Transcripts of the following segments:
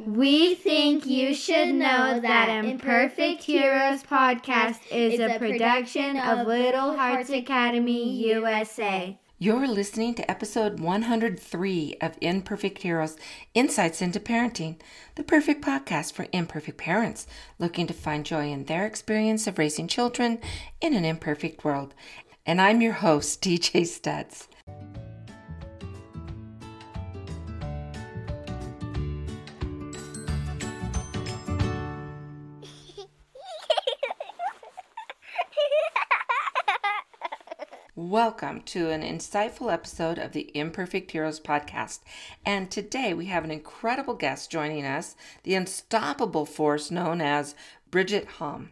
We think you should know that Imperfect Heroes podcast is a production of Little Hearts Academy USA. You're listening to episode 103 of Imperfect Heroes, Insights into Parenting, the perfect podcast for imperfect parents looking to find joy in their experience of raising children in an imperfect world. And I'm your host, DJ Stutz. Welcome to an insightful episode of the Imperfect Heroes podcast. And today we have an incredible guest joining us, the unstoppable force known as Bridget Hom.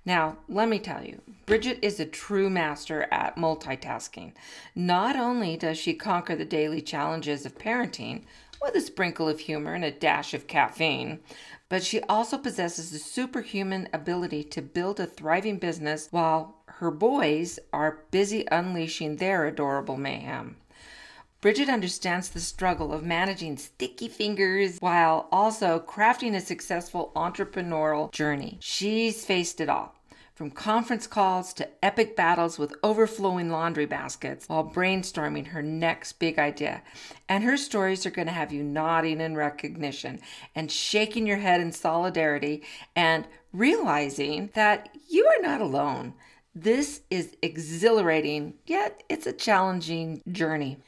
Now, let me tell you, Bridget is a true master at multitasking. Not only does she conquer the daily challenges of parenting with a sprinkle of humor and a dash of caffeine, but she also possesses the superhuman ability to build a thriving business while her boys are busy unleashing their adorable mayhem. Bridget understands the struggle of managing sticky fingers while also crafting a successful entrepreneurial journey. She's faced it all, from conference calls to epic battles with overflowing laundry baskets while brainstorming her next big idea. And her stories are going to have you nodding in recognition and shaking your head in solidarity and realizing that you are not alone. This is exhilarating, yet it's a challenging journey.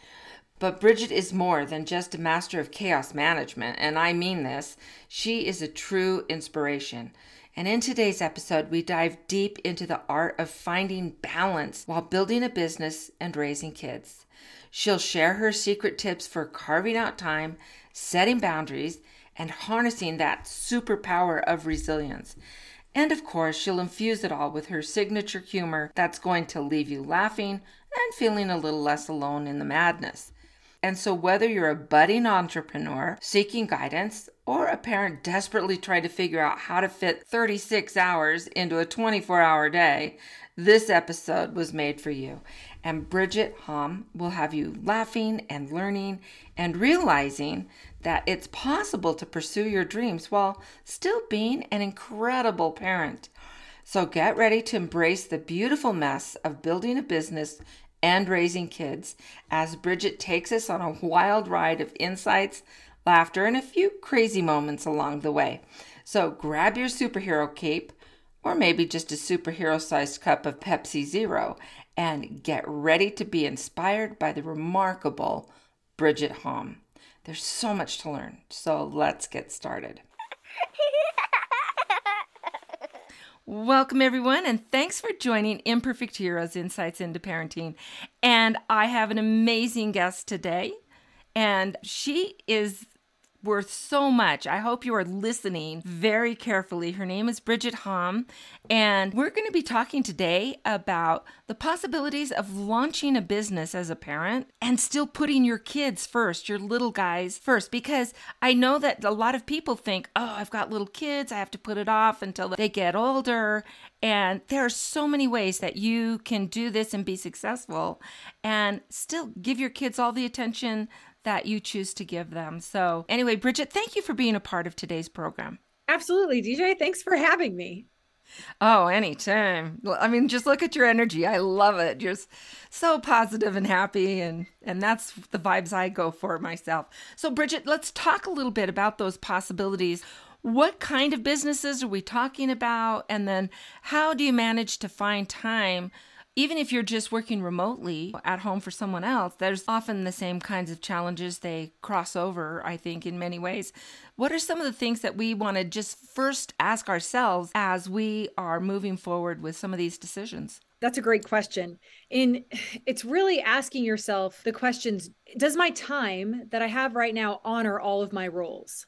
But Bridget is more than just a master of chaos management, and I mean this. She is a true inspiration. And in today's episode, we dive deep into the art of finding balance while building a business and raising kids. She'll share her secret tips for carving out time, setting boundaries, and harnessing that superpower of resilience. And of course, she'll infuse it all with her signature humor that's going to leave you laughing and feeling a little less alone in the madness. And so whether you're a budding entrepreneur seeking guidance or a parent desperately trying to figure out how to fit 36 hours into a 24-hour day, this episode was made for you. And Bridget Hom will have you laughing and learning and realizing that it's possible to pursue your dreams while still being an incredible parent. So get ready to embrace the beautiful mess of building a business and raising kids as Bridget takes us on a wild ride of insights, laughter, and a few crazy moments along the way. So grab your superhero cape, or maybe just a superhero-sized cup of Pepsi Zero, and get ready to be inspired by the remarkable Bridget Hom. There's so much to learn, so let's get started. Welcome, everyone, and thanks for joining Imperfect Heroes Insights into Parenting. And I have an amazing guest today, and she is worth so much. I hope you are listening very carefully. Her name is Bridget Hom, and we're going to be talking today about the possibilities of launching a business as a parent and still putting your kids first, your little guys first, because I know that a lot of people think, oh, I've got little kids, I have to put it off until they get older. And there are so many ways that you can do this and be successful and still give your kids all the attention that you choose to give them. So anyway, Bridget, thank you for being a part of today's program. Absolutely, DJ. Thanks for having me. Oh, anytime. I mean, just look at your energy. I love it. You're so positive and happy, and that's the vibes I go for myself. So Bridget, let's talk a little bit about those possibilities. What kind of businesses are we talking about? And then how do you manage to find time? Even if you're just working remotely at home for someone else, there's often the same kinds of challenges. They cross over, I think, in many ways. What are some of the things that we want to just first ask ourselves as we are moving forward with some of these decisions? That's a great question. And it's really asking yourself the questions, does my time that I have right now honor all of my roles?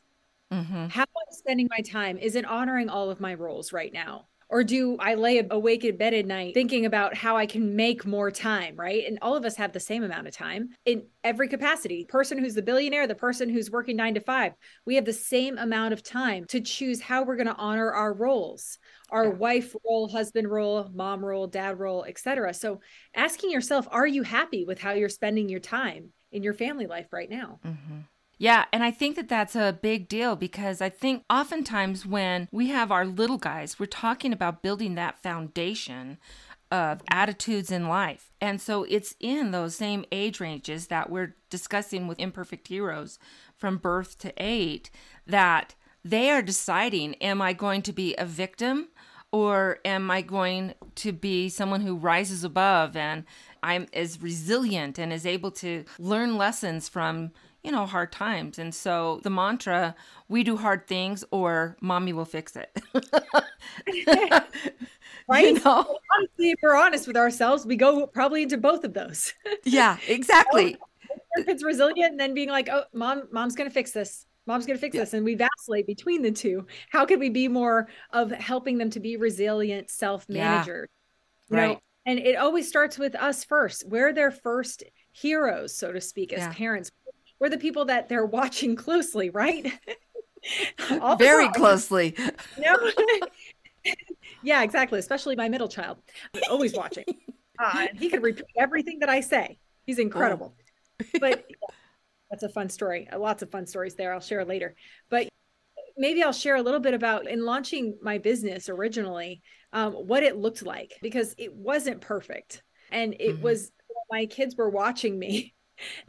Mm-hmm. How I'm spending my time, is it honoring all of my roles right now? Or do I lay awake in bed at night thinking about how I can make more time, right? And all of us have the same amount of time in every capacity. The person who's the billionaire, the person who's working 9 to 5, we have the same amount of time to choose how we're going to honor our roles, our wife role, husband role, mom role, dad role, etc. So asking yourself, are you happy with how you're spending your time in your family life right now? Mm-hmm. Yeah, and I think that that's a big deal because I think oftentimes when we have our little guys, we're talking about building that foundation of attitudes in life. And so it's in those same age ranges that we're discussing with Imperfect Heroes from birth to 8 that they are deciding, am I going to be a victim or am I going to be someone who rises above and I'm as resilient and is able to learn lessons from hard times. And so the mantra, we do hard things or mommy will fix it. Right? Honestly, if we're honest with ourselves, we go probably into both of those. Yeah, exactly. If it's resilient and then being like, oh, mom's going to fix this. Mom's going to fix this. And we vacillate between the two. How could we be more of helping them to be resilient self-managers? Right. And it always starts with us first. We're their first heroes, so to speak, as parents. We're the people that they're watching closely, right? Very closely. Yeah, exactly. Especially my middle child, always watching. He could repeat everything that I say. He's incredible. But that's a fun story. Lots of fun stories there. I'll share later. But maybe I'll share a little bit about in launching my business originally, what it looked like, because it wasn't perfect. And it was, my kids were watching me.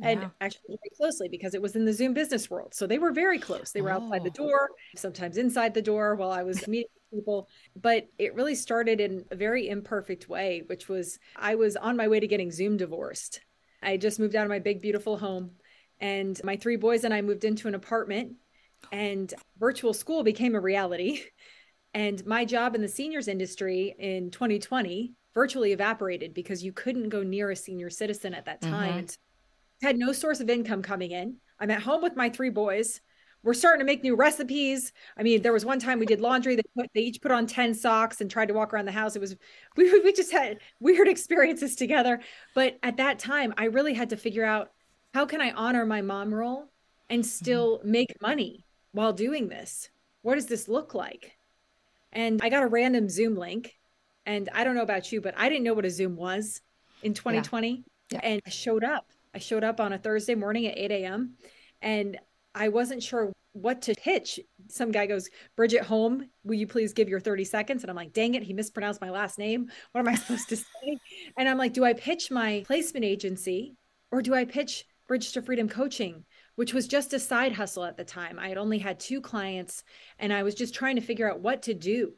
And actually very closely because it was in the Zoom business world. So they were very close. They were outside the door, sometimes inside the door while I was meeting people. But it really started in a very imperfect way, which was I was on my way to getting Zoom divorced. I just moved out of my big, beautiful home. And my 3 boys and I moved into an apartment and virtual school became a reality. And my job in the seniors industry in 2020 virtually evaporated because you couldn't go near a senior citizen at that time. And had no source of income coming in. I'm at home with my 3 boys. We're starting to make new recipes. I mean, there was one time we did laundry. They each put on 10 socks and tried to walk around the house. It was, we just had weird experiences together. But at that time, I really had to figure out, how can I honor my mom role and still make money while doing this? What does this look like? And I got a random Zoom link. And I don't know about you, but I didn't know what a Zoom was in 2020. And I showed up. I showed up on a Thursday morning at 8 a.m. and I wasn't sure what to pitch. Some guy goes, Bridget Hom, will you please give your 30 seconds? And I'm like, dang it, he mispronounced my last name. What am I supposed to say? And I'm like, do I pitch my placement agency or do I pitch Bridge to Freedom Coaching, which was just a side hustle at the time? I had only had 2 clients and I was just trying to figure out what to do.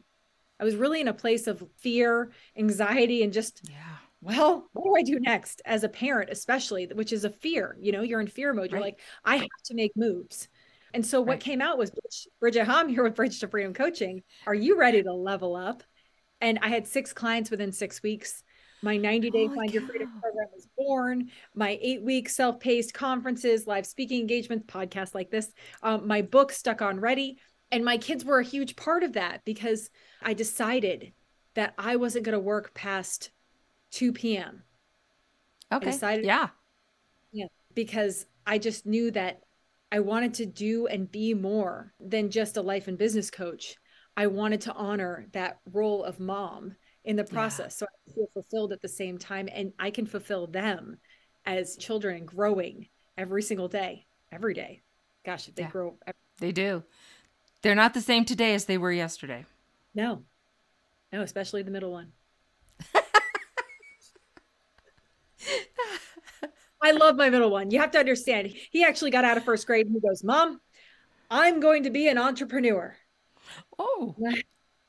I was really in a place of fear, anxiety, and just, well, what do I do next as a parent, especially, which is a fear, you're in fear mode. You're like, I have to make moves. And so what came out was Bridget Hom here with Bridge to Freedom Coaching. Are you ready to level up? And I had 6 clients within 6 weeks. My 90-day Find Your Freedom program was born. My 8-week self-paced conferences, live speaking engagements, podcasts like this, my book Stuck on Ready. And my kids were a huge part of that because I decided that I wasn't going to work past 2 p.m. Okay. Decided, because I just knew that I wanted to do and be more than just a life and business coach. I wanted to honor that role of mom in the process. So I feel fulfilled at the same time. And I can fulfill them as children and growing every single day, every day. Gosh, if they grow. They do. They're not the same today as they were yesterday. No, especially the middle one. I love my middle one. You have to understand. He actually got out of first grade and he goes, Mom, I'm going to be an entrepreneur. Oh,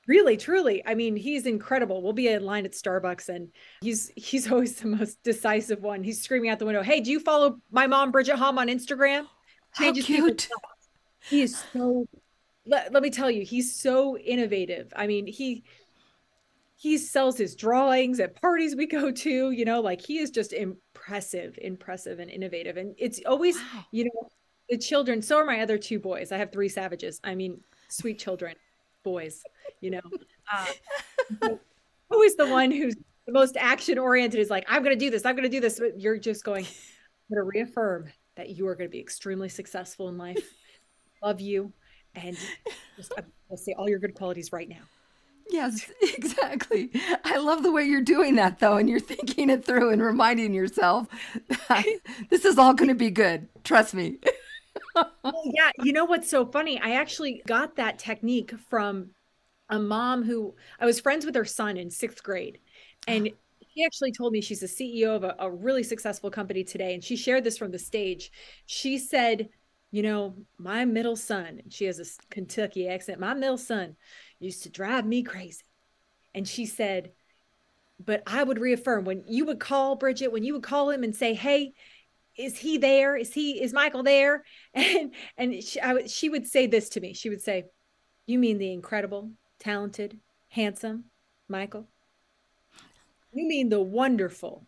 really, truly. I mean, he's incredible. We'll be in line at Starbucks and he's always the most decisive one. He's screaming out the window, hey, do you follow my mom, Bridget Hom, on Instagram? Changes how cute. He is so, let me tell you, he's so innovative. I mean, he sells his drawings at parties we go to, he is just impressive and innovative. And it's always, the children, so are my other 2 boys. I have 3 savages. I mean, sweet children, boys, always the one who's the most action oriented is like, I'm going to do this. I'm going to do this. But you're just going, I'm going to reaffirm that you are going to be extremely successful in life. Love you. And just, I'll say all your good qualities right now. Yes, exactly. I love the way you're doing that, though, and you're thinking it through and reminding yourself that this is all going to be good. Trust me. Well, yeah, you know what's so funny? I actually got that technique from a mom who I was friends with her son in 6th grade. And she actually told me she's the CEO of a really successful company today. And she shared this from the stage. She said, my middle son, and she has a Kentucky accent, my middle son used to drive me crazy. And she said, but I would reaffirm when you would call Bridget, when you would call him and say, hey, is he there? Is Michael there? And she would say this to me. She would say, you mean the incredible, talented, handsome Michael? You mean the wonderful,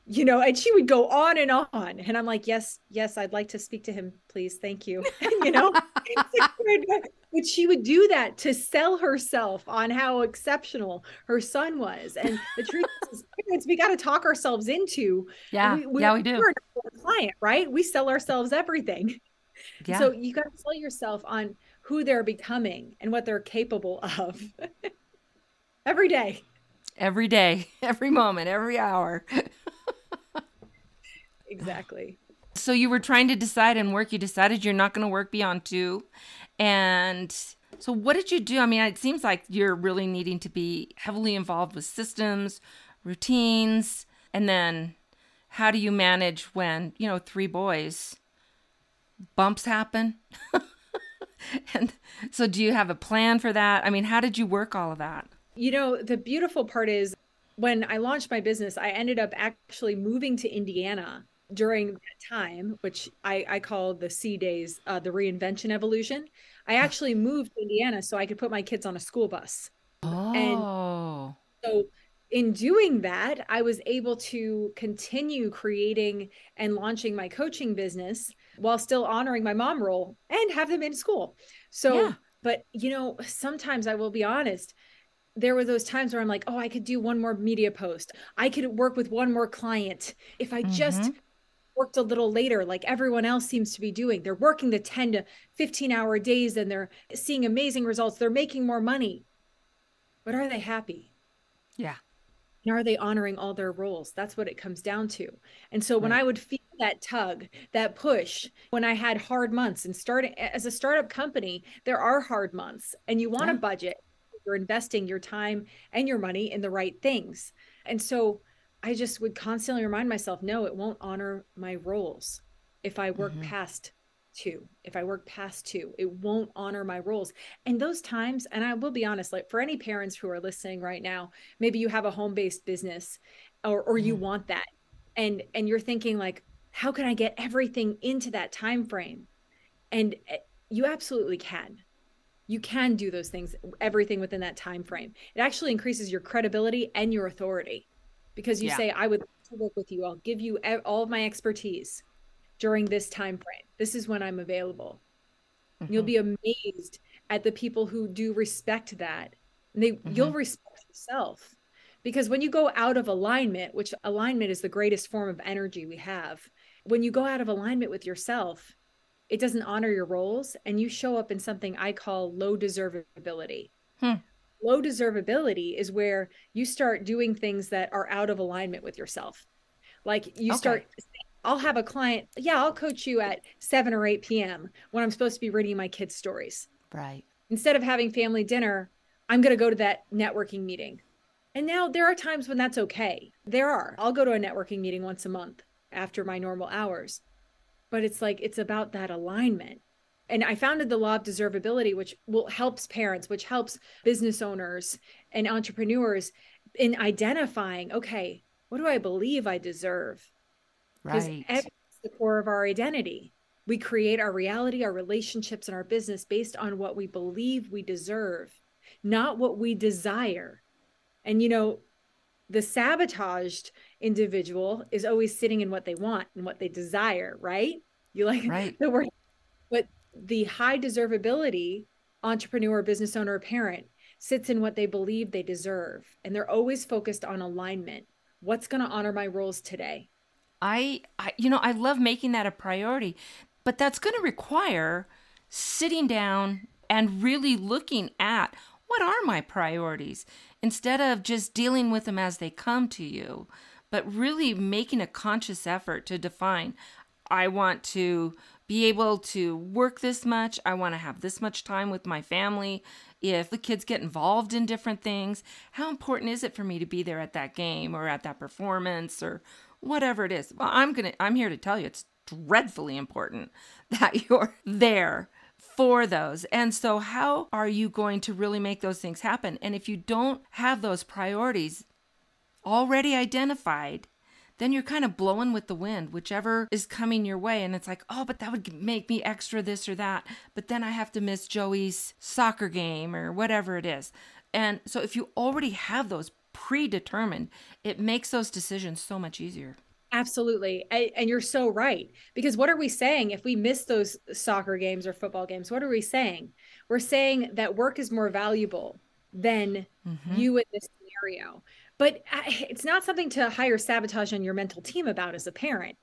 and she would go on and on. And I'm like, yes, I'd like to speak to him, please. Thank you. But she would do that to sell herself on how exceptional her son was. And the truth is, parents, we got to talk ourselves into. Yeah, we do. We're a client, right? We sell ourselves everything. Yeah. So you got to sell yourself on who they're becoming and what they're capable of every day. Every day, every moment, every hour. Exactly. So you were trying to decide in work, you decided you're not going to work beyond 2. And so what did you do? I mean, it seems like you're really needing to be heavily involved with systems, routines, and then how do you manage when, 3 boys, bumps happen? And so do you have a plan for that? I mean, how did you work all of that? The beautiful part is when I launched my business, I ended up actually moving to Indiana during that time, which I call the C days, the reinvention evolution. I actually moved to Indiana so I could put my kids on a school bus. Oh. And so in doing that, I was able to continue creating and launching my coaching business while still honoring my mom role and have them in school. So, yeah. But, sometimes I will be honest, there were those times where I'm like, oh, I could do one more media post. I could work with one more client. If I just worked a little later, like everyone else seems to be doing, they're working the 10 to 15 hour days and they're seeing amazing results. They're making more money, but are they happy? Yeah. And are they honoring all their roles? That's what it comes down to. And so when I would feel that tug, that push, when I had hard months and starting as a startup company, there are hard months and you want to budget. You're investing your time and your money in the right things. And so I just would constantly remind myself, no, it won't honor my roles. If I work past 2, it won't honor my roles. And those times, and I will be honest, like for any parents who are listening right now, maybe you have a home-based business or you want that. And you're thinking like, how can I get everything into that time frame? And you absolutely can. You can do those things, everything within that time frame. It actually increases your credibility and your authority because you say, I would like to work with you. I'll give you all of my expertise during this time frame. This is when I'm available. You'll be amazed at the people who do respect that. And you'll respect yourself because when you go out of alignment, which alignment is the greatest form of energy we have, when you go out of alignment with yourself, it doesn't honor your roles and you show up in something I call low deservability. Low deservability is where you start doing things that are out of alignment with yourself. Like you start, I'll have a client, I'll coach you at 7 or 8 p.m. when I'm supposed to be reading my kids' stories. Right. Instead of having family dinner, I'm going to go to that networking meeting. And now there are times when that's okay. I'll go to a networking meeting once a month after my normal hours. But it's about that alignment. And I founded the Law of Deservability, which helps parents, which helps business owners and entrepreneurs in identifying, okay, what do I believe I deserve? Because it's the core of our identity. We create our reality, our relationships, and our business based on what we believe we deserve, not what we desire. And, the sabotaged individual is always sitting in what they want and what they desire, right? You like the word, but the high deservability entrepreneur, business owner, parent sits in what they believe they deserve. And they're always focused on alignment. What's going to honor my roles today? I love making that a priority, but that's going to require sitting down and really looking at what are my priorities instead of just dealing with them as they come to you, but really making a conscious effort to define, I want to be able to work this much. I want to have this much time with my family. If the kids get involved in different things, how important is it for me to be there at that game or at that performance or whatever it is? Well, I'm here to tell you it's dreadfully important that you're there for those. And so how are you going to really make those things happen? And if you don't have those priorities already identified, then you're kind of blowing with the wind, whichever is coming your way. And it's like, oh, but that would make me extra this or that. But then I have to miss Joey's soccer game or whatever it is. And so if you already have those predetermined, it makes those decisions so much easier. Absolutely. And you're so right. Because what are we saying if we miss those soccer games or football games? What are we saying? We're saying that work is more valuable than you in this scenario. But it's not something to hire sabotage on your mental team about as a parent.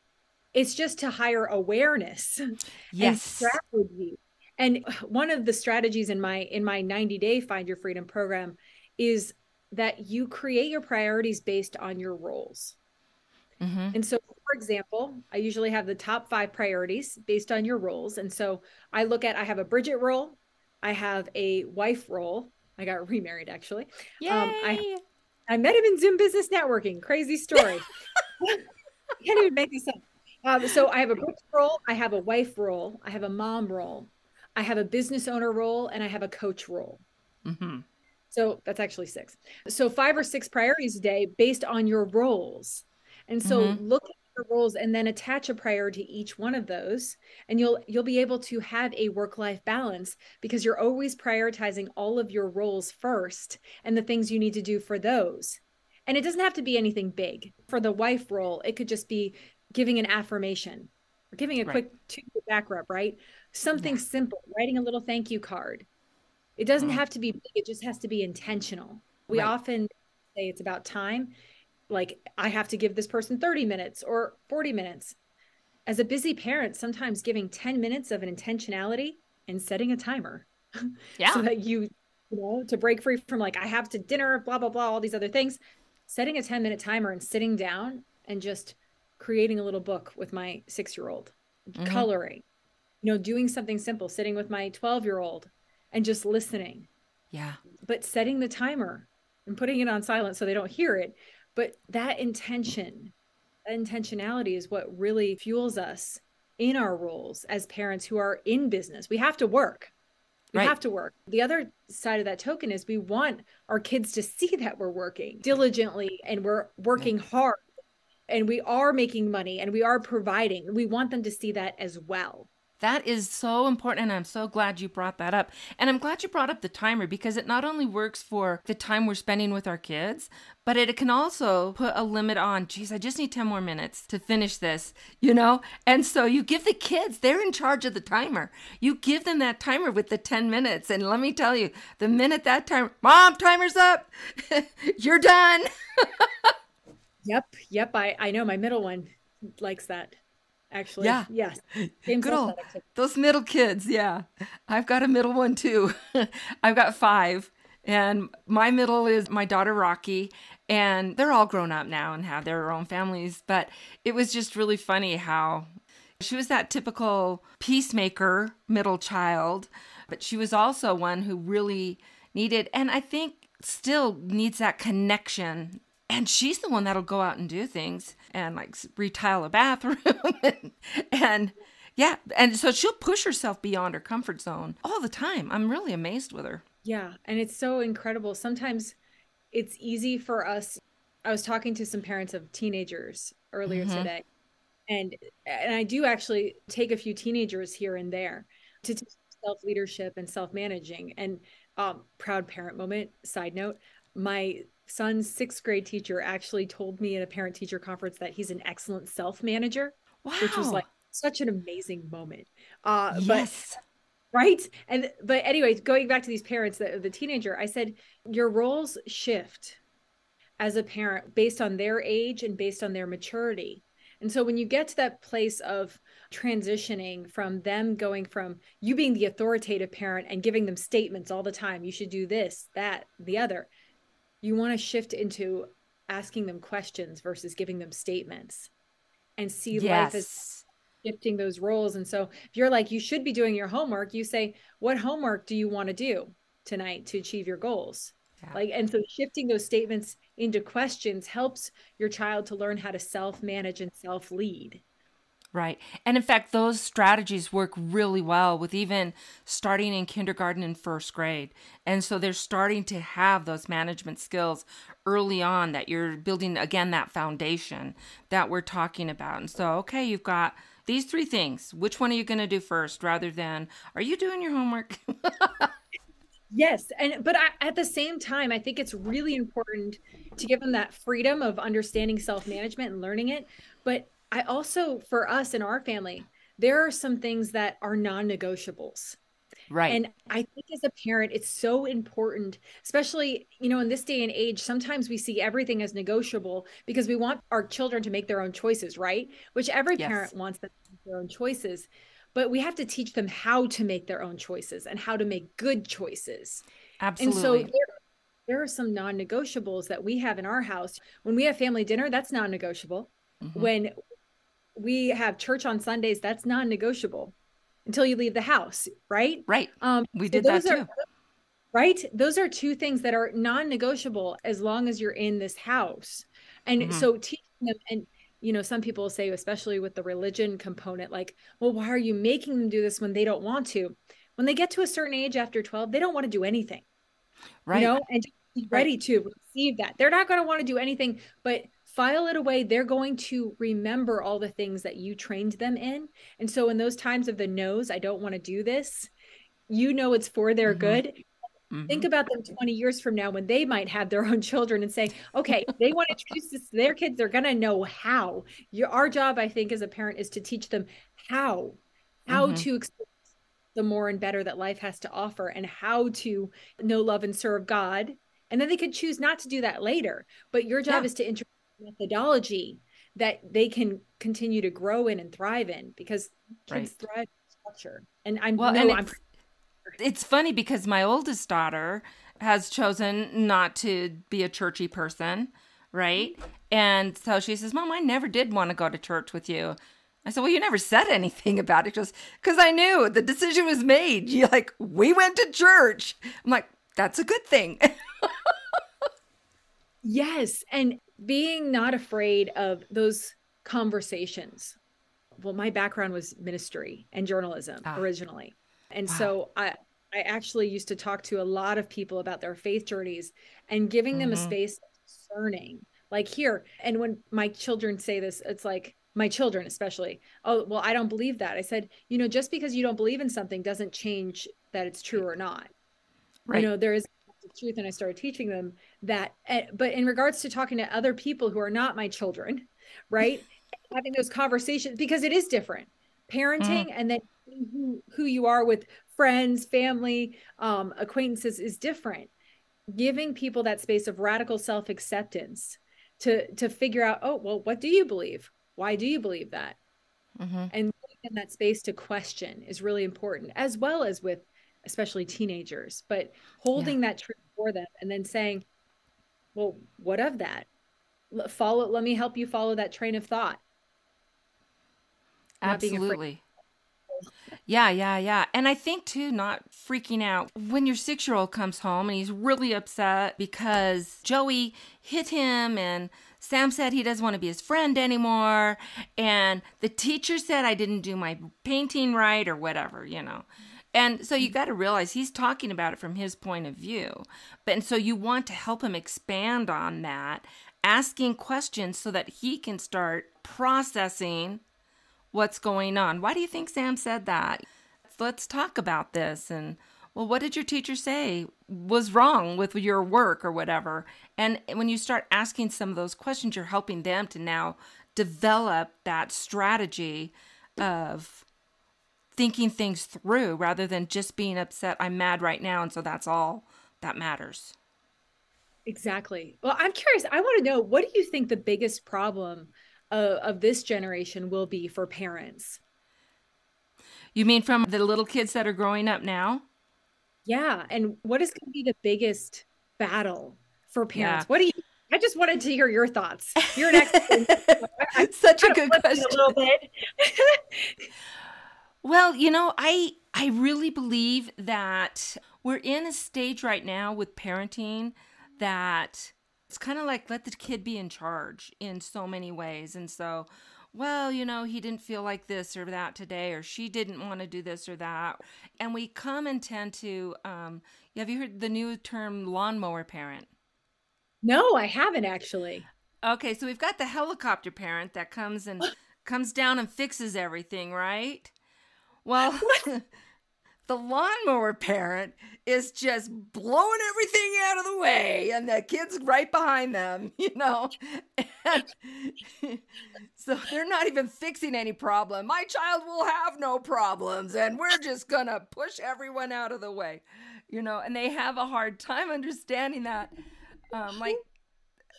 It's just to hire awareness and strategy. And one of the strategies in my 90-day Find Your Freedom program is that you create your priorities based on your roles. And so, for example, I usually have the top 5 priorities based on your roles. And so I have a Bridget role. I have a wife role. I got remarried, actually. Yay! I met him in Zoom Business Networking. Crazy story. I can't even make this up. So I have a Bridget role. I have a wife role. I have a mom role. I have a business owner role. And I have a coach role. So that's actually 6. So 5 or 6 priorities a day based on your roles. And so look at your roles and then attach a priority to each one of those. And you'll be able to have a work-life balance because you're always prioritizing all of your roles first and the things you need to do for those. And it doesn't have to be anything big. For the wife role, it could just be giving an affirmation or giving a quick 2-minute back rub, right? Something simple, writing a little thank you card. It doesn't have to be big. It just has to be intentional. We often say it's about time. Like, I have to give this person 30 minutes or 40 minutes. As a busy parent, sometimes giving 10 minutes of an intentionality and setting a timer so that you know, to break free from like, I have to dinner, blah, blah, blah, all these other things, setting a 10-minute timer and sitting down and just creating a little book with my 6-year-old, coloring, you know, doing something simple, sitting with my 12-year-old and just listening. But setting the timer and putting it on silent so they don't hear it. But that intentionality is what really fuels us in our roles as parents who are in business. We have to work. We have to work. The other side of that token is we want our kids to see that we're working diligently and we're working hard and we are making money and we are providing. We want them to see that as well. That is so important, and I'm so glad you brought that up. And I'm glad you brought up the timer because it not only works for the time we're spending with our kids, but it can also put a limit on, geez, I just need 10 more minutes to finish this, you know? And so you give the kids, they're in charge of the timer. You give them that timer with the 10 minutes. And let me tell you, the minute that timer, Mom, timer's up, you're done. Yep. I know my middle one likes that. Actually, yes. Good old, those middle kids, I've got a middle one too. I've got 5, and my middle is my daughter Rocky, and they're all grown up now and have their own families. But it was just really funny how she was that typical peacemaker middle child, but she was also one who really needed, and I think still needs that connection. And she's the one that'll go out and do things and like retile a bathroom. and so she'll push herself beyond her comfort zone all the time. I'm really amazed with her. Yeah. And it's so incredible. Sometimes it's easy for us. I was talking to some parents of teenagers earlier today. And I do actually take a few teenagers here and there to teach self-leadership and self-managing. And proud parent moment, side note, my son's 6th grade teacher actually told me at a parent teacher conference that he's an excellent self-manager, which was like such an amazing moment. Yes. But anyway, going back to these parents, the teenager, I said, your roles shift as a parent based on their age and based on their maturity. And so when you get to that place of transitioning from them going from you being the authoritative parent and giving them statements all the time, you should do this, that, the other, you want to shift into asking them questions versus giving them statements and see life as shifting those roles. And so if you're like, you should be doing your homework, you say, what homework do you want to do tonight to achieve your goals? Yeah. Like, and so shifting those statements into questions helps your child to learn how to self-manage and self-lead. Right. And in fact, those strategies work really well with even starting in kindergarten and first grade. And so they're starting to have those management skills early on, that you're building, again, that foundation that we're talking about. And so, okay, you've got these 3 things. Which one are you going to do first, rather than, are you doing your homework? Yes. But at the same time, I think it's really important to give them that freedom of understanding self-management and learning it. But I also, for us in our family, there are some things that are non-negotiables. Right. And I think as a parent, it's so important, especially, in this day and age, sometimes we see everything as negotiable because we want our children to make their own choices, right? Which every parent wants them to make their own choices. But we have to teach them how to make their own choices and how to make good choices. Absolutely. And so there are some non-negotiables that we have in our house. When we have family dinner, that's non-negotiable. When we have church on Sundays, that's non-negotiable until you leave the house, right? Right. We did that too. Right? Those are 2 things that are non-negotiable as long as you're in this house. And so teaching them, and some people say, especially with the religion component, like, well, why are you making them do this when they don't want to? When they get to a certain age after 12, they don't want to do anything. Right. And just be ready to receive that. They're not going to want to do anything, but file it away. They're going to remember all the things that you trained them in. And so in those times of the no's, I don't want to do this, it's for their good. Think about them 20 years from now when they might have their own children and say, okay, they want to introduce this to their kids. They're going to know how. Our job, I think, as a parent is to teach them how to experience the more and better that life has to offer, and how to know, love, and serve God. And then they could choose not to do that later. But your job is to introduce methodology that they can continue to grow in and thrive in, because kids thrive in structure. And it's funny because my oldest daughter has chosen not to be a churchy person, right? And so she says, Mom, I never did want to go to church with you. I said, well, you never said anything about it. Just because I knew the decision was made. We went to church. I'm like, that's a good thing. Yes. And being not afraid of those conversations. Well, my background was ministry and journalism originally. And so I actually used to talk to a lot of people about their faith journeys and giving them a space of discerning, like here. And when my children say this, it's like, my children especially, oh, well, I don't believe that. I said, just because you don't believe in something doesn't change that it's true or not. Right. There is truth. And I started teaching them that, but in regards to talking to other people who are not my children, right? Having those conversations, because it is different. Parenting and then who you are with friends, family, acquaintances is different. Giving people that space of radical self-acceptance to figure out, oh, well, what do you believe? Why do you believe that? And in that space to question is really important, as well as with especially teenagers, but holding that truth for them and then saying, well, what of that? Let me help you follow that train of thought. Absolutely. Yeah. And I think too, not freaking out when your 6-year-old comes home and he's really upset because Joey hit him and Sam said he doesn't want to be his friend anymore. And the teacher said I didn't do my painting right or whatever, And so you got to realize he's talking about it from his point of view. And so you want to help him expand on that, asking questions so that he can start processing what's going on. Why do you think Sam said that? Let's talk about this. And, well, what did your teacher say was wrong with your work or whatever? And when you start asking some of those questions, you're helping them to now develop that strategy of thinking things through rather than just being upset. I'm mad right now, and so that's all that matters. Exactly. Well, I'm curious. I want to know, what do you think the biggest problem of this generation will be for parents? You mean from the little kids that are growing up now? Yeah. And what is going to be the biggest battle for parents? What do you think I just wanted to hear your thoughts. You're an expert. Such a good question. A little bit. Well, I really believe that we're in a stage right now with parenting that it's kind of like let the kid be in charge in so many ways. And so, well, he didn't feel like this or that today, or she didn't want to do this or that. And we come and tend to, have you heard the new term lawnmower parent? No, I haven't actually. Okay, so we've got the helicopter parent that comes down and fixes everything, right? Well, the lawnmower parent is just blowing everything out of the way, and the kid's right behind them, And so they're not even fixing any problem. My child will have no problems, and we're just going to push everyone out of the way, and they have a hard time understanding that. Like,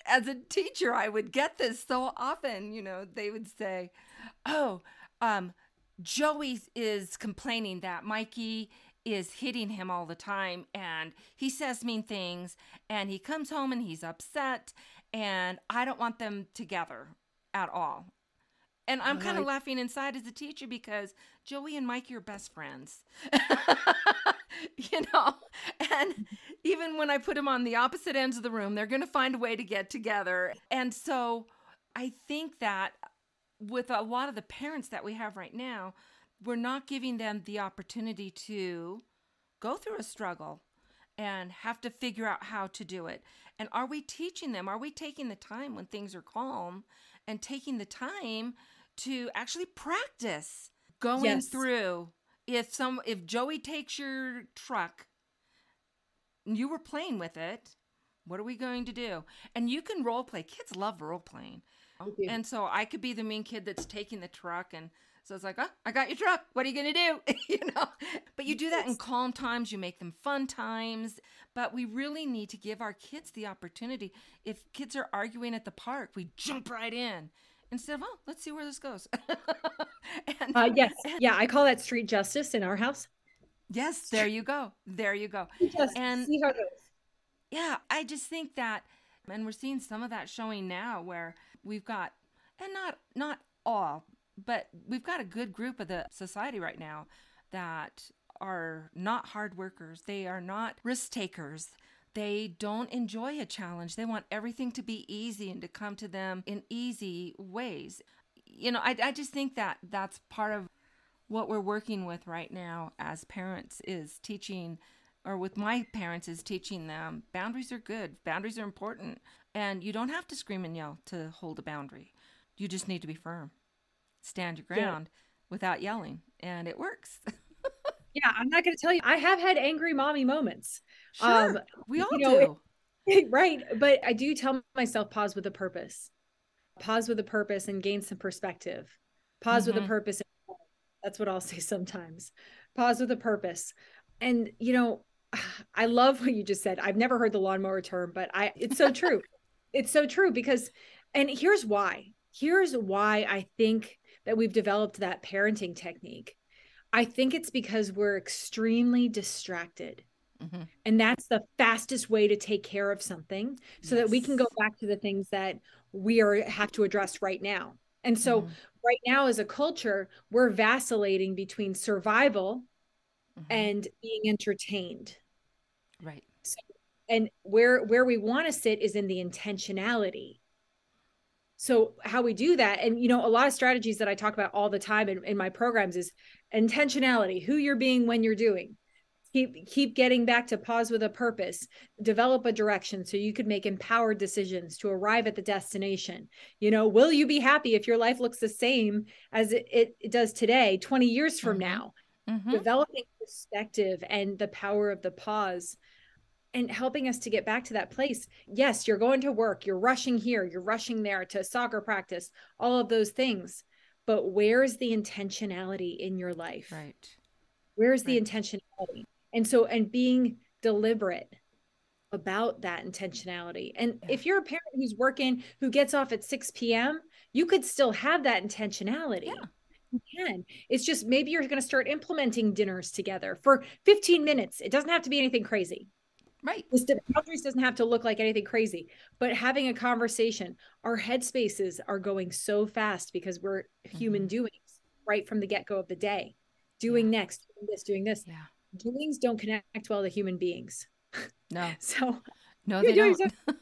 as a teacher, I would get this so often, they would say, Joey is complaining that Mikey is hitting him all the time, and he says mean things, and he comes home and he's upset, and I don't want them together at all. And I'm kind of laughing inside as a teacher because Joey and Mikey are best friends. And even when I put them on the opposite ends of the room, they're going to find a way to get together. And so I think that with a lot of the parents that we have right now, we're not giving them the opportunity to go through a struggle and have to figure out how to do it. And are we teaching them? Are we taking the time when things are calm and taking the time to actually practice going through? If Joey takes your truck and you were playing with it, what are we going to do? And you can role play. Kids love role playing. And so I could be the mean kid that's taking the truck, and so it's like, I got your truck. What are you going to do? But you do that in calm times. You make them fun times. But we really need to give our kids the opportunity. If kids are arguing at the park, we jump right in instead of, let's see where this goes. Yes. Yeah. I call that street justice in our house. Yes. There you go. And see how it goes. Yeah. I just think that, and we're seeing some of that showing now where we've got, and not all, but we've got a good group of the society right now that are not hard workers. They are not risk takers. They don't enjoy a challenge. They want everything to be easy and to come to them in easy ways. I just think that that's part of what we're working with right now as parents is teaching, or with my parents is teaching them boundaries are good. Boundaries are important. And you don't have to scream and yell to hold a boundary. You just need to be firm. Stand your ground without yelling. And it works. Yeah, I'm not going to tell you. I have had angry mommy moments. Sure, we all do. Right. But I do tell myself, pause with a purpose. Pause with a purpose and gain some perspective. Pause with a purpose. That's what I'll say sometimes. Pause with a purpose. And, I love what you just said. I've never heard the lawnmower term, but it's so true. It's so true because, and here's why I think that we've developed that parenting technique. I think it's because we're extremely distracted. Mm-hmm. And that's the fastest way to take care of something so that we can go back to the things that we have to address right now. And so right now as a culture, we're vacillating between survival and being entertained. Right. So, and where we want to sit is in the intentionality. So how we do that, and a lot of strategies that I talk about all the time in my programs is intentionality, who you're being when you're doing. Keep getting back to pause with a purpose, develop a direction so you could make empowered decisions to arrive at the destination. Will you be happy if your life looks the same as it does today, 20 years from now? Developing perspective and the power of the pause and helping us to get back to that place. Yes, you're going to work, you're rushing here, you're rushing there to soccer practice, all of those things. But where's the intentionality in your life? Right. Where's the intentionality? And being deliberate about that intentionality. And if you're a parent who's working, who gets off at 6 p.m., you could still have that intentionality. Yeah. You can. It's just maybe you're going to start implementing dinners together for 15 minutes. It doesn't have to be anything crazy. Right. This boundaries doesn't have to look like anything crazy, but having a conversation, our headspaces are going so fast because we're human doings right from the get-go of the day. Doing next, doing this. Yeah. Doings don't connect well to human beings. No. So No, you're they doing don't. so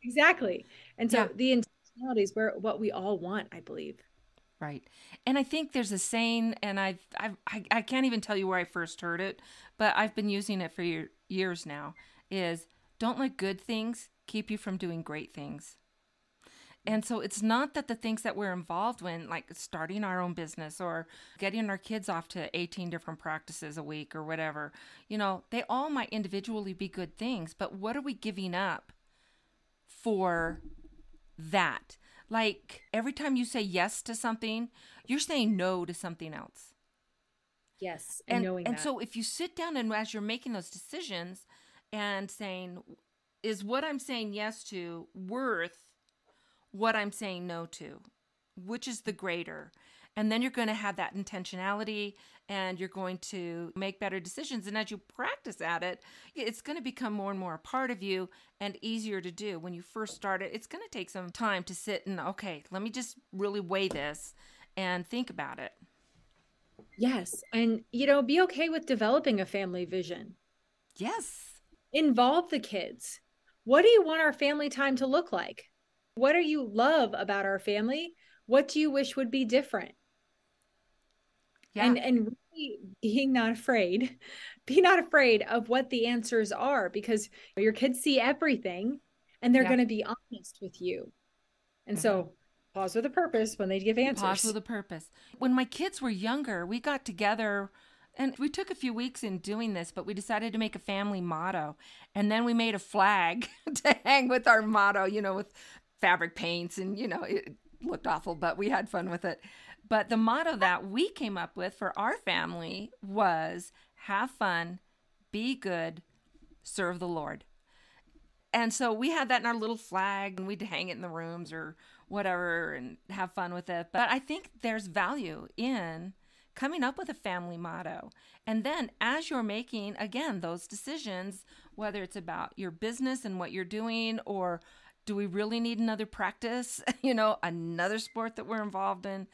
exactly. And so Yeah. the intentionality is where what we all want, I believe. Right. And I think there's a saying, and I can't even tell you where I first heard it, but I've been using it for years now, is don't let good things keep you from doing great things. And so it's not that the things that we're involved in, like starting our own business or getting our kids off to 18 different practices a week or whatever, they all might individually be good things, but what are we giving up for that? Like every time you say yes to something, you're saying no to something else. Yes. And knowing and that. so if you sit down and as you're making those decisions and saying, is what I'm saying yes to worth what I'm saying no to? Which is the greater? And then you're going to have that intentionality and you're going to make better decisions. And as you practice at it, it's going to become more and more a part of you and easier to do. When you first start it, it's going to take some time to sit and, okay, let me just really weigh this and think about it. Yes. And, be okay with developing a family vision. Yes. Involve the kids. What do you want our family time to look like? What do you love about our family? What do you wish would be different? Yeah. And really being not afraid, be not afraid of what the answers are, because your kids see everything and they're going to be honest with you. And so pause with a purpose when they give answers. Pause with a purpose. When my kids were younger, we got together and we took a few weeks in doing this, but we decided to make a family motto. And then we made a flag to hang with our motto, with fabric paints and, it looked awful, but we had fun with it. But the motto that we came up with for our family was have fun, be good, serve the Lord. And so we had that in our little flag and we'd hang it in the rooms or whatever and have fun with it. But I think there's value in coming up with a family motto. And then as you're making, again, those decisions, whether it's about your business and what you're doing, or do we really need another practice, another sport that we're involved in?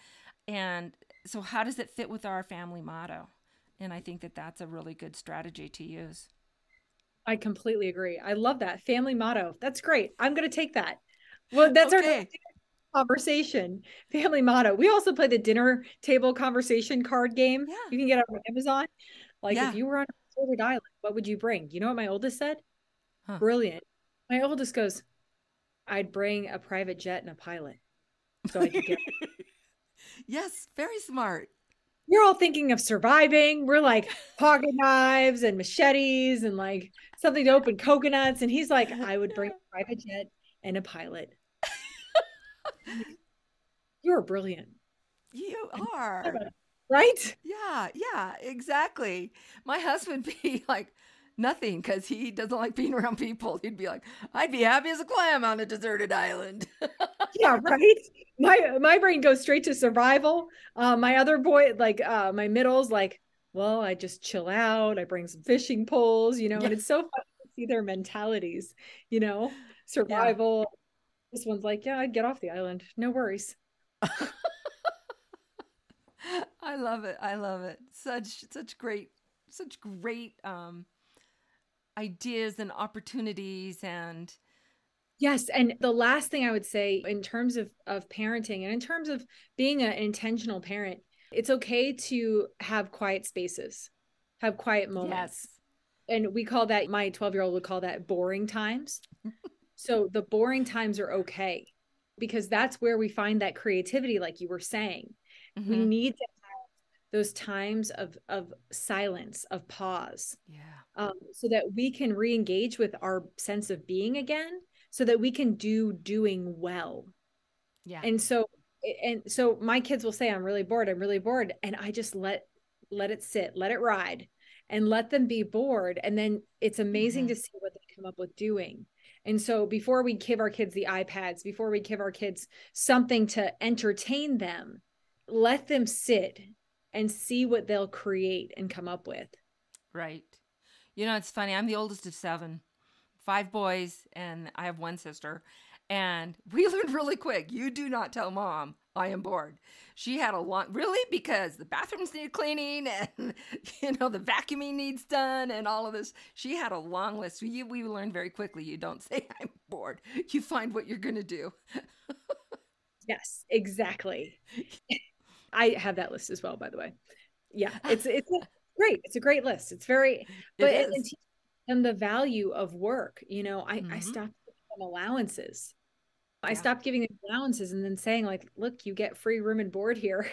And so how does it fit with our family motto? And I think that that's a really good strategy to use. I completely agree. I love that family motto. That's great. I'm going to take that. Well, that's our conversation family motto. We also play the dinner table conversation card game. Yeah. You can get it on Amazon. Like if you were on a deserted island, what would you bring? You know what my oldest said? Brilliant. My oldest goes, I'd bring a private jet and a pilot. So I could get Yes, very smart. We're all thinking of surviving. We're like pocket knives and machetes and like something to open coconuts. And he's like, I would bring a private jet and a pilot. You're brilliant. You are. Right? Yeah, exactly. My husband be like, nothing, because he doesn't like being around people. He'd be like, I'd be happy as a clam on a deserted island. Yeah, right. My brain goes straight to survival. My other boy, like my middle's like, well, I just chill out. I bring some fishing poles, and it's so fun to see their mentalities, survival. Yeah. This one's like, yeah, I'd get off the island. No worries. I love it. I love it. Such great ideas and opportunities. And yes. And the last thing I would say in terms of parenting and in terms of being an intentional parent, it's okay to have quiet spaces, have quiet moments. Yes. And we call that, my 12-year-old would call that boring times. So the boring times are okay, because that's where we find that creativity, like you were saying. Mm-hmm. We need to have those times of silence, of pause. Yeah. So that we can re-engage with our sense of being again, so that we can doing well. Yeah. And so my kids will say, I'm really bored. And I just let it sit, let it ride, and let them be bored. And then it's amazing to see what they come up with doing. And so before we give our kids the iPads, before we give our kids something to entertain them, let them sit and see what they'll create and come up with. Right. You know, it's funny. I'm the oldest of 7, 5 boys, and I have 1 sister. And we learned really quick, you do not tell mom I am bored. She had a long, really? Because the bathrooms need cleaning and, the vacuuming needs done and all of this. She had a long list. We learned very quickly, you don't say I'm bored. You find what you're going to do. Yes, exactly. I have that list as well, by the way. Yeah, it's great. It's a great list. It's very, but It and is. teach them the value of work. I Mm-hmm. stopped giving them allowances. I Yeah. stopped giving them allowances and then saying like, look, you get free room and board here.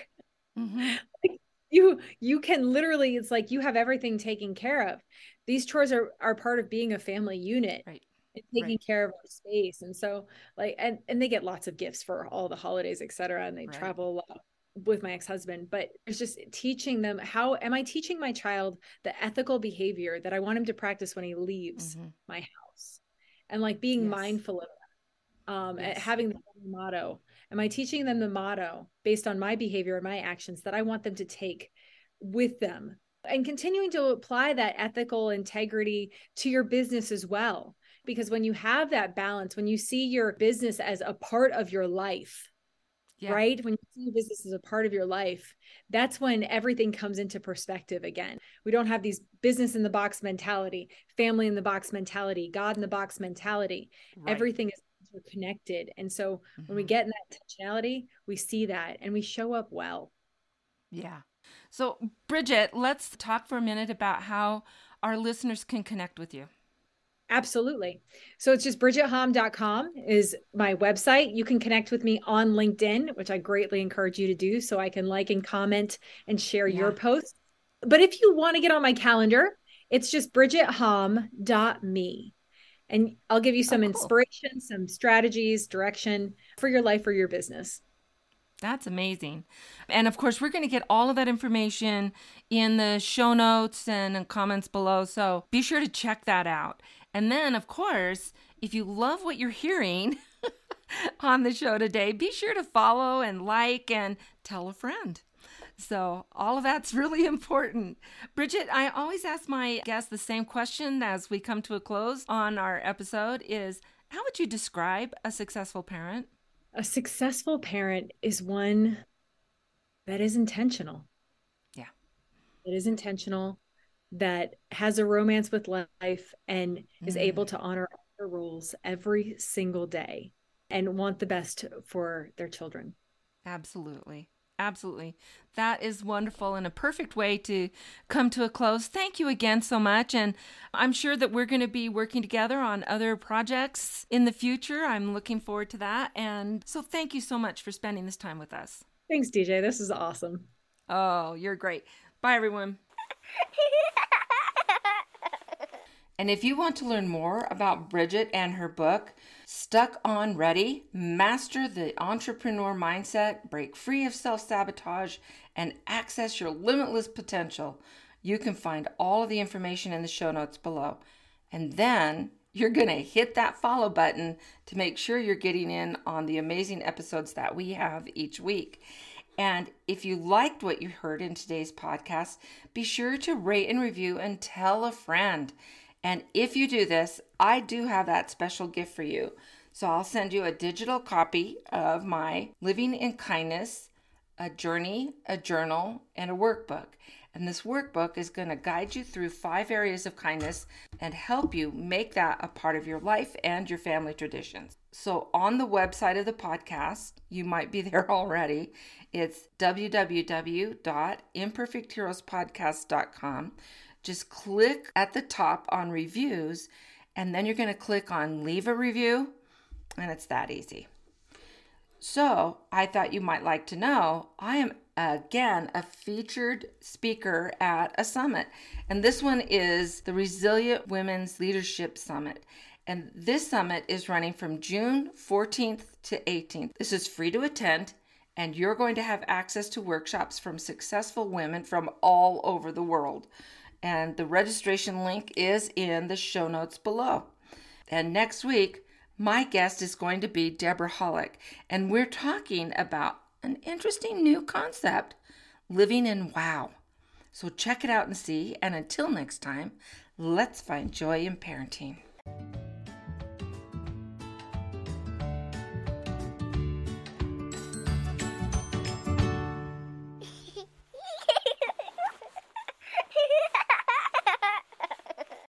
Mm-hmm. Like, you can literally, it's like you have everything taken care of. These chores are part of being a family unit Right. and taking Right. care of our space. And so like, and they get lots of gifts for all the holidays, et cetera. And they Right. travel a lot with my ex-husband, but it's just teaching them, how am I teaching my child the ethical behavior that I want him to practice when he leaves Mm-hmm. my house, and like being Yes. mindful of Yes. having the motto. Am I teaching them the motto based on my behavior and my actions that I want them to take with them, and continuing to apply that ethical integrity to your business as well? Because when you have that balance, when you see your business as a part of your life, Yeah. right? When you see your business as a part of your life, that's when everything comes into perspective again. We don't have these business in the box mentality, family in the box mentality, God in the box mentality. Right. Everything is interconnected. And so when we Mm-hmm. get in that intentionality, we see that and we show up well. Yeah. So, Bridget, let's talk for a minute about how our listeners can connect with you. Absolutely. So it's just bridgethom.com is my website. You can connect with me on LinkedIn, which I greatly encourage you to do so I can like and comment and share your Yeah. posts. But if you want to get on my calendar, it's just bridgethom.me. And I'll give you Oh, some cool. inspiration, some strategies, direction for your life or your business. That's amazing. And of course, we're going to get all of that information in the show notes and comments below. So be sure to check that out. And then, of course, if you love what you're hearing on the show today, be sure to follow and like and tell a friend. So all of that's really important. Bridget, I always ask my guests the same question as we come to a close on our episode is, how would you describe a successful parent? A successful parent is one that is intentional. Yeah. That is intentional, that has a romance with life and is able to honor their rules every single day and want the best for their children. Absolutely. Absolutely. That is wonderful and a perfect way to come to a close. Thank you again so much. And I'm sure that we're going to be working together on other projects in the future. I'm looking forward to that. And so thank you so much for spending this time with us. Thanks, DJ. This is awesome. Oh, you're great. Bye, everyone. And if you want to learn more about Bridget and her book, Stuck on Ready, Master the Entrepreneur Mindset, Break Free of Self-Sabotage, and Access Your Limitless Potential, you can find all of the information in the show notes below. And then you're going to hit that follow button to make sure you're getting in on the amazing episodes that we have each week. And if you liked what you heard in today's podcast, be sure to rate and review and tell a friend. And if you do this, I do have that special gift for you. So I'll send you a digital copy of my Living in Kindness, a journey, a journal, and a workbook. And this workbook is going to guide you through 5 areas of kindness and help you make that a part of your life and your family traditions. So on the website of the podcast, you might be there already. It's www.imperfectheroespodcast.com. Just click at the top on reviews, and then you're going to click on leave a review, and it's that easy. So I thought you might like to know, I am again a featured speaker at a summit, and this one is the Resilient Women's Leadership Summit. And this summit is running from June 14th to 18th. This is free to attend, and you're going to have access to workshops from successful women from all over the world. And the registration link is in the show notes below. And next week, my guest is going to be Deborah Hollick, and we're talking about an interesting new concept, living in wow. So check it out and see. And until next time, Let's find joy in parenting.